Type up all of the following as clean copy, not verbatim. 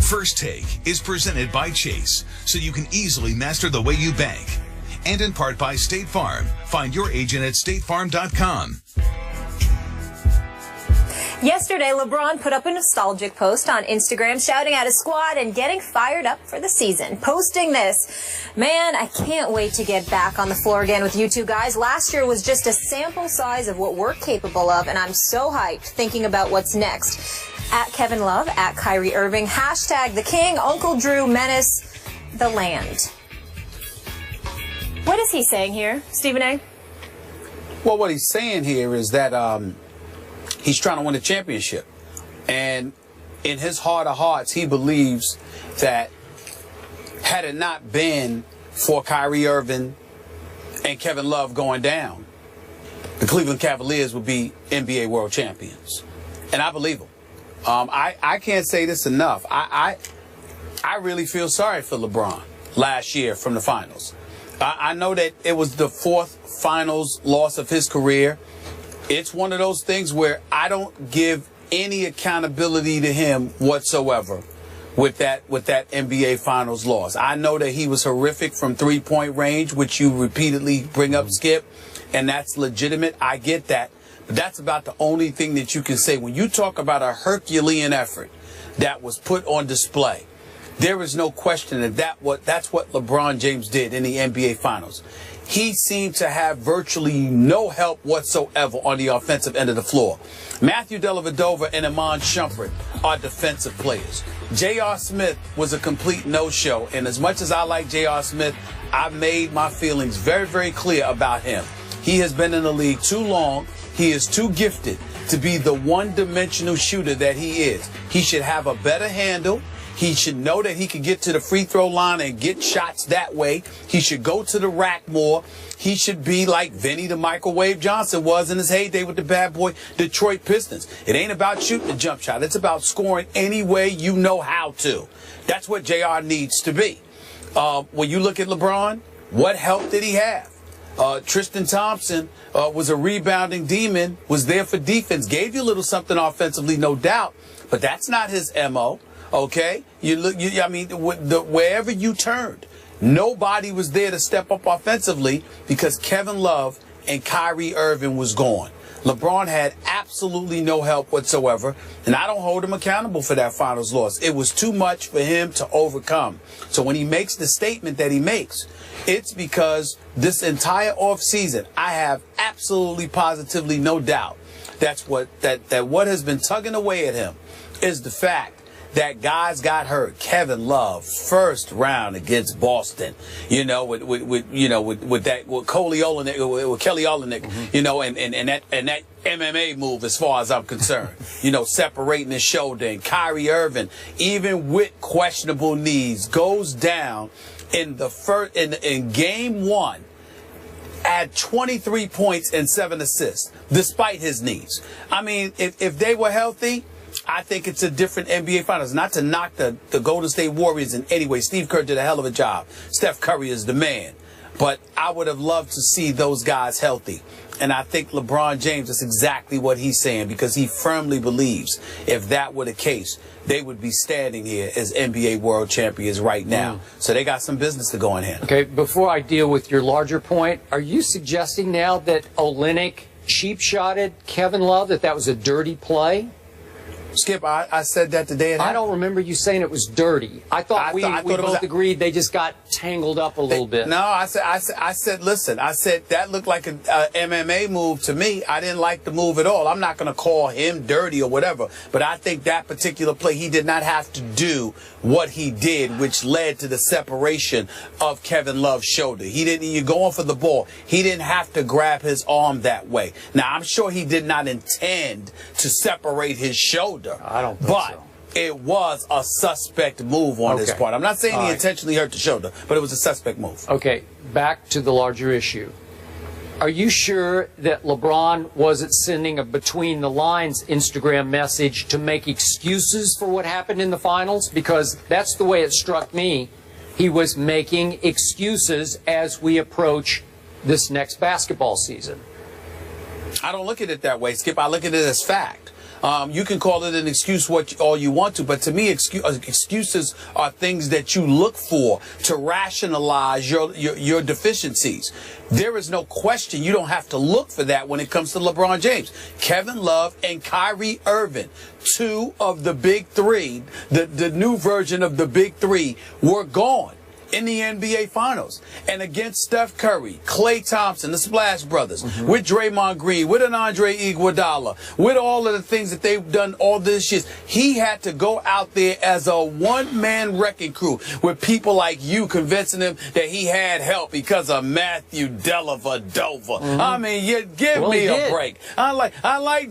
First Take is presented by Chase, so you can easily master the way you bank. And in part by State Farm. Find your agent at statefarm.com. Yesterday, Lebron put up a nostalgic post on Instagram shouting at his squad and getting fired up for the season. Posting this, "Man, I can't wait to get back on the floor again with you two guys. Last year was just a sample size of what we're capable of, and I'm so hyped thinking about what's next." At Kevin Love, at Kyrie Irving, hashtag the King, Uncle Drew, Menace, the land. What is he saying here, Stephen A? Well, what he's saying here is that he's trying to win a championship. And in his heart of hearts, he believes that had it not been for Kyrie Irving and Kevin Love going down, the Cleveland Cavaliers would be NBA world champions. And I believe him. I can't say this enough. I really feel sorry for LeBron last year from the finals. I know that it was the fourth finals loss of his career. It's one of those things where I don't give any accountability to him whatsoever with that NBA finals loss. I know that he was horrific from three-point range, which you repeatedly bring up, Skip, and that's legitimate. I get that. But that's about the only thing that you can say. When you talk about a Herculean effort that was put on display, there is no question that that's what LeBron James did in the NBA Finals. He seemed to have virtually no help whatsoever on the offensive end of the floor. Matthew Dellavedova and Iman Shumpert are defensive players. J.R. Smith was a complete no-show, and as much as I like J.R. Smith, I've made my feelings very, very clear about him. He has been in the league too long. He is too gifted to be the one-dimensional shooter that he is. He should have a better handle. He should know that he could get to the free throw line and get shots that way. He should go to the rack more. He should be like Vinny the Microwave Johnson was in his heyday with the bad boy Detroit Pistons. It ain't about shooting a jump shot. It's about scoring any way you know how to. That's what JR needs to be. When you look at LeBron, what help did he have? Tristan Thompson was a rebounding demon, was there for defense, gave you a little something offensively, no doubt, but that's not his MO. Okay, wherever you turned, nobody was there to step up offensively because Kevin Love and Kyrie Irving was gone. LeBron had absolutely no help whatsoever, and I don't hold him accountable for that finals loss. It was too much for him to overcome. So when he makes the statement that he makes, it's because this entire offseason, I have absolutely positively no doubt that what has been tugging away at him is the fact that guys got hurt. Kevin Love, first round against Boston, with Kelly Olynyk, and that MMA move as far as I'm concerned, separating his shoulder, and Kyrie Irving, even with questionable knees, goes down in game one at 23 points and 7 assists, despite his knees. I mean, if they were healthy, I think it's a different NBA Finals. Not to knock the Golden State Warriors in any way. Steve Kerr did a hell of a job. Steph Curry is the man. But I would have loved to see those guys healthy. And I think LeBron James is exactly what he's saying, because he firmly believes if that were the case, they would be standing here as NBA world champions right now. So they got some business to go in hand. Okay, before I deal with your larger point, are you suggesting now that Olynyk cheap-shotted Kevin Love, that was a dirty play? Skip, I said that today. I don't remember you saying it was dirty. I thought we both agreed they just got tangled up a little bit. No, I said, listen, I said that looked like an MMA move to me. I didn't like the move at all. I'm not going to call him dirty or whatever, but I think that particular play, he did not have to do what he did, which led to the separation of Kevin Love's shoulder. You're going for the ball. He didn't have to grab his arm that way. Now, I'm sure he did not intend to separate his shoulder. I don't think so. It was a suspect move on his part. I'm not saying he intentionally hurt the shoulder, but it was a suspect move. Okay, back to the larger issue. Are you sure that LeBron wasn't sending a between-the-lines Instagram message to make excuses for what happened in the finals? Because that's the way it struck me. He was making excuses as we approach this next basketball season. I don't look at it that way, Skip. I look at it as fact. You can call it an excuse all you want to, but to me, excuses are things that you look for to rationalize your deficiencies. There is no question you don't have to look for that when it comes to LeBron James. Kevin Love and Kyrie Irving, two of the big three, the new version of the big three, were gone in the NBA Finals. And against Steph Curry, Klay Thompson, the Splash Brothers, with Draymond Green, with an Andre Iguodala, with all of the things that they've done all this year, he had to go out there as a one-man wrecking crew with people like you convincing him that he had help because of Matthew Dellavedova. I mean, give me a break. I like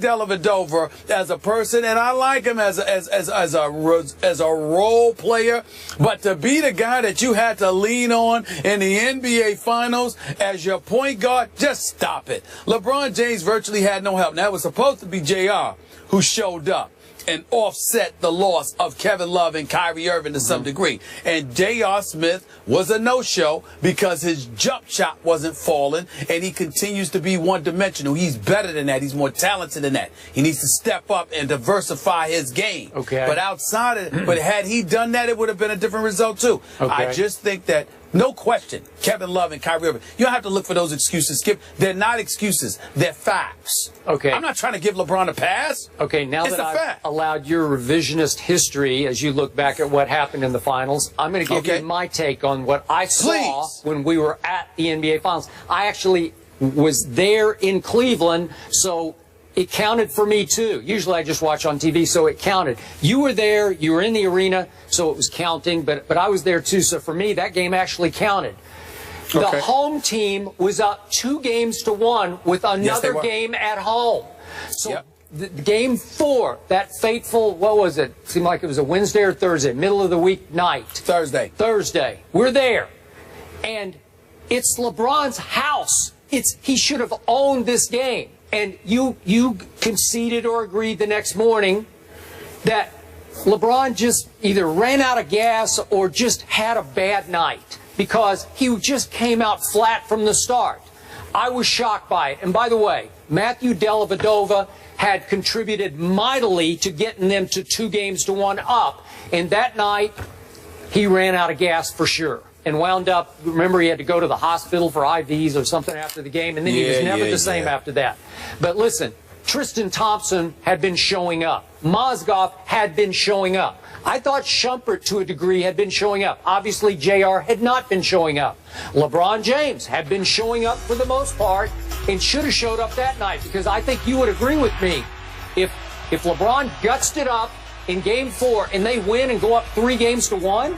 Dellavedova as a person, and I like him as a role player, but to be the guy that you have to lean on in the NBA Finals as your point guard, just stop it. LeBron James virtually had no help. Now, it was supposed to be JR who showed up and offset the loss of Kevin Love and Kyrie Irving to some degree. And J.R. Smith was a no-show because his jump shot wasn't falling, and he continues to be one-dimensional. He's better than that. He's more talented than that. He needs to step up and diversify his game. Okay. But outside of it, but had he done that, it would have been a different result too. Okay. I just think that, no question, Kevin Love and Kyrie Irving, you don't have to look for those excuses, Skip. They're not excuses. They're facts. Okay. I'm not trying to give LeBron a pass. Okay, now that I've allowed your revisionist history as you look back at what happened in the finals, I'm going to give you my take on what I saw when we were at the NBA Finals. I actually was there in Cleveland, so it counted for me too. Usually I just watch on TV, so it counted. You were there, you were in the arena, so it was counting, but I was there too, so for me that game actually counted. The home team was up 2-1 with another game at home. So the game 4, that fateful, what was it? Seemed like it was a Wednesday or Thursday, middle of the week night. Thursday. We're there. And it's LeBron's house. He should have owned this game. And you conceded or agreed the next morning that LeBron just either ran out of gas or just had a bad night because he just came out flat from the start. I was shocked by it. And by the way, Matthew Dellavedova had contributed mightily to getting them to 2-1 up. And that night, he ran out of gas for sure. And wound up, remember, he had to go to the hospital for IVs or something after the game, and then he was never the same after that. But listen, Tristan Thompson had been showing up. Mozgov had been showing up. I thought Shumpert, to a degree, had been showing up. Obviously, JR had not been showing up. LeBron James had been showing up for the most part and should have showed up that night, because I think you would agree with me. If LeBron gutsed it up in Game 4 and they win and go up 3-1,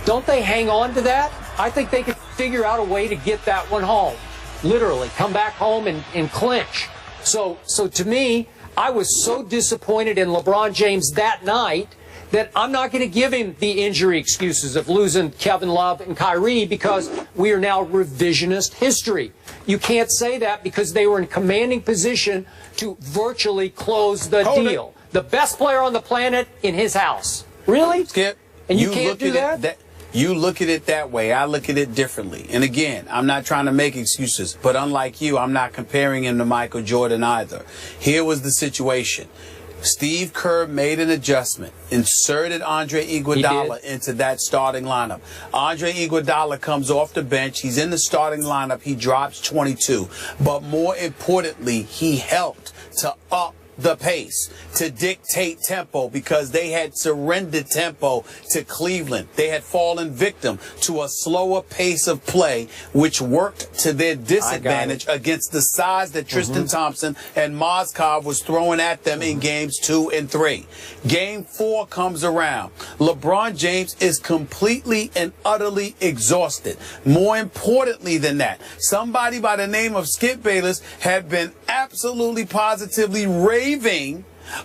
don't they hang on to that? I think they could figure out a way to get that one home. Literally, come back home and clinch. So to me, I was so disappointed in LeBron James that night that I'm not going to give him the injury excuses of losing Kevin Love and Kyrie because we are now revisionist history. You can't say that because they were in commanding position to virtually close the deal. The best player on the planet in his house. Really? Skip, and you can't do that? You look at it that way. I look at it differently. And again, I'm not trying to make excuses, but unlike you, I'm not comparing him to Michael Jordan either. Here was the situation. Steve Kerr made an adjustment, inserted Andre Iguodala into that starting lineup. Andre Iguodala comes off the bench. He's in the starting lineup. He drops 22. But more importantly, he helped to up the pace, to dictate tempo, because they had surrendered tempo to Cleveland. They had fallen victim to a slower pace of play, which worked to their disadvantage against the size that Tristan Thompson and Mozgov was throwing at them in games 2 and 3. Game 4 comes around. LeBron James is completely and utterly exhausted. More importantly than that, somebody by the name of Skip Bayless had been absolutely positively raving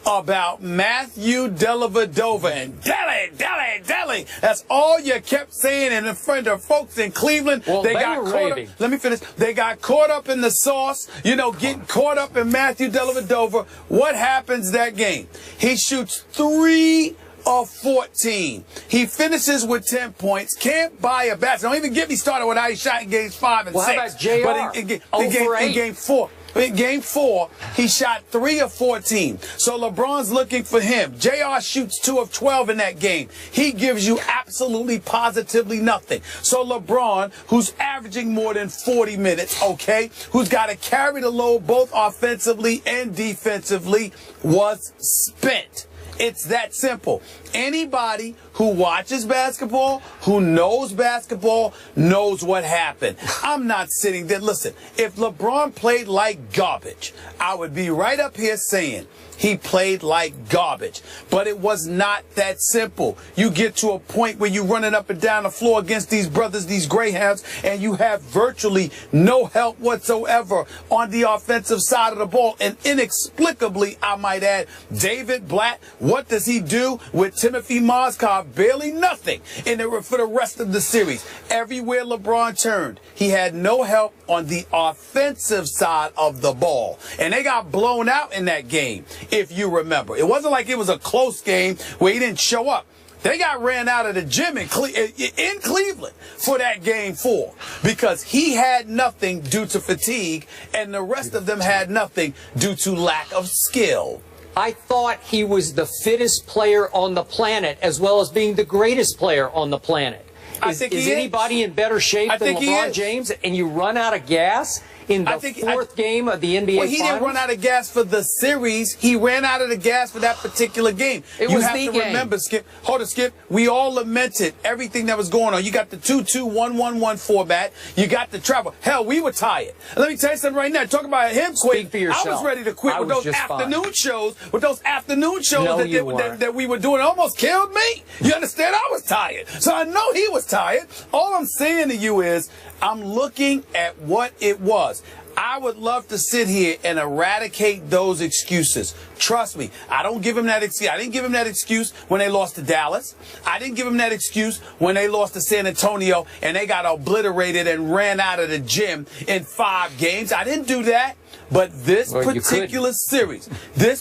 about Matthew Dellavedova and Delly. That's all you kept saying in front of folks in Cleveland. Well, they got caught up. Let me finish. They got caught up in the sauce, getting caught up in Matthew Dellavedova. What happens that game? He shoots 3 of 14. He finishes with 10 points. Can't buy a basket. Don't even get me started with how he shot in games 5 and 6. How about JR? But in game 4. In game 4, he shot 3 of 14. So LeBron's looking for him. JR shoots 2 of 12 in that game. He gives you absolutely positively nothing. So LeBron, who's averaging more than 40 minutes, okay, who's got to carry the load both offensively and defensively, was spent. It's that simple. Anybody who watches basketball, who knows basketball, knows what happened. I'm not sitting there. Listen, if LeBron played like garbage, I would be right up here saying he played like garbage. But it was not that simple. You get to a point where you're running up and down the floor against these brothers, these Greyhounds, and you have virtually no help whatsoever on the offensive side of the ball. And inexplicably, I might add, David Blatt, what does he do with Timothy Mozgov? Barely nothing for the rest of the series. Everywhere LeBron turned, he had no help on the offensive side of the ball. And they got blown out in that game, if you remember. It wasn't like it was a close game where he didn't show up. They got ran out of the gym in Cleveland for that game 4 because he had nothing due to fatigue and the rest of them had nothing due to lack of skill. I thought he was the fittest player on the planet as well as being the greatest player on the planet. Is anybody in better shape than LeBron James and you run out of gas in the fourth game of the NBA Finals? Well, he didn't run out of gas for the series. He ran out of the gas for that particular game. You have to remember, Skip. Hold it, Skip. We all lamented everything that was going on. You got the 2-2-1-1-1 format. You got the travel. Hell, we were tired. And let me tell you something right now. Talk about him quitting. Speak for yourself. I was ready to quit with those afternoon shows. With those afternoon shows that we were doing. It almost killed me. You understand? I was tired. So I know he was tired. All I'm saying to you is I'm looking at what it was. I would love to sit here and eradicate those excuses. Trust me, I don't give him that excuse. I didn't give him that excuse when they lost to Dallas. I didn't give him that excuse when they lost to San Antonio and they got obliterated and ran out of the gym in 5 games. I didn't do that. But this particular series,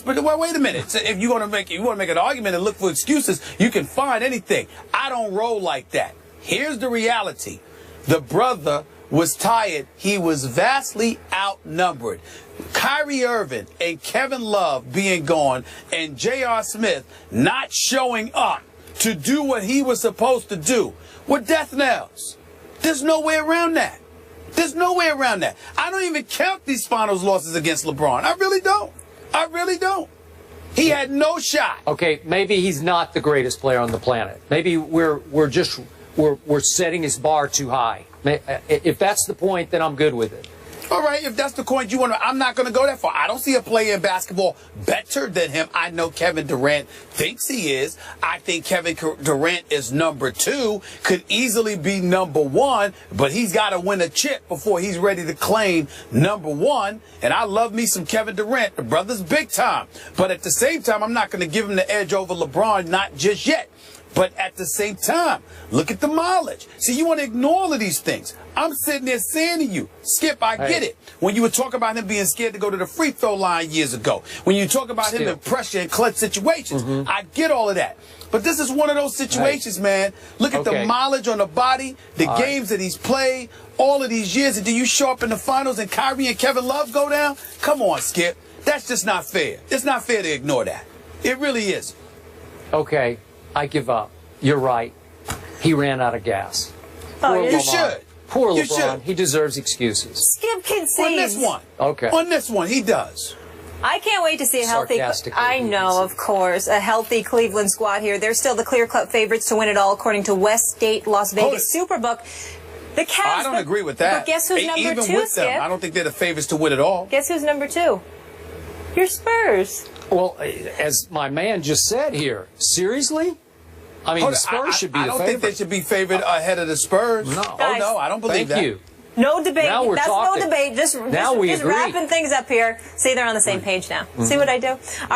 well, wait a minute. So if you want to make an argument and look for excuses, you can find anything. I don't roll like that. Here's the reality. The brother was tired. He was vastly outnumbered. Kyrie Irving and Kevin Love being gone and J.R. Smith not showing up to do what he was supposed to do were death knells. There's no way around that. There's no way around that. I don't even count these finals losses against LeBron. I really don't. I really don't. He had no shot. Okay, maybe he's not the greatest player on the planet. Maybe we're setting his bar too high. If that's the point, then I'm good with it. All right, if that's the point you want to, I'm not going to go that far. I don't see a player in basketball better than him. I know Kevin Durant thinks he is. I think Kevin Durant is number 2, could easily be number 1, but he's got to win a chip before he's ready to claim number 1. And I love me some Kevin Durant. The brother's big time. But at the same time, I'm not going to give him the edge over LeBron, not just yet. But at the same time, look at the mileage. See, you want to ignore all of these things. I'm sitting there saying to you, Skip, I get it. When you were talking about him being scared to go to the free throw line years ago, when you talk about him in pressure and clutch situations, I get all of that. But this is one of those situations, man. Look at the mileage on the body, the games that he's played, all of these years, and do you show up in the finals and Kyrie and Kevin Love go down? Come on, Skip. That's just not fair. It's not fair to ignore that. It really is. Okay. I give up. You're right. He ran out of gas. You should. Poor LeBron. He deserves excuses. Skip concedes. On this one. Okay. On this one, he does. I can't wait to see a healthy. I know, of course, a healthy Cleveland squad here. They're still the clear-cut favorites to win it all, according to Westgate Las Vegas Superbook. The Cavs. I don't agree with that. But guess who's number 2, Even with Skip? them, I don't think they're the favorites to win it all. Guess who's number 2? Your Spurs. Well, as my man just said here, seriously? I mean, the Spurs should be the favorite. I don't think they should be favored ahead of the Spurs. No. Guys, no, I don't believe that. Thank you. No debate. Now we're That's talking. no debate. Just agree. wrapping things up here. See, they're on the same page now. See what I do? All right.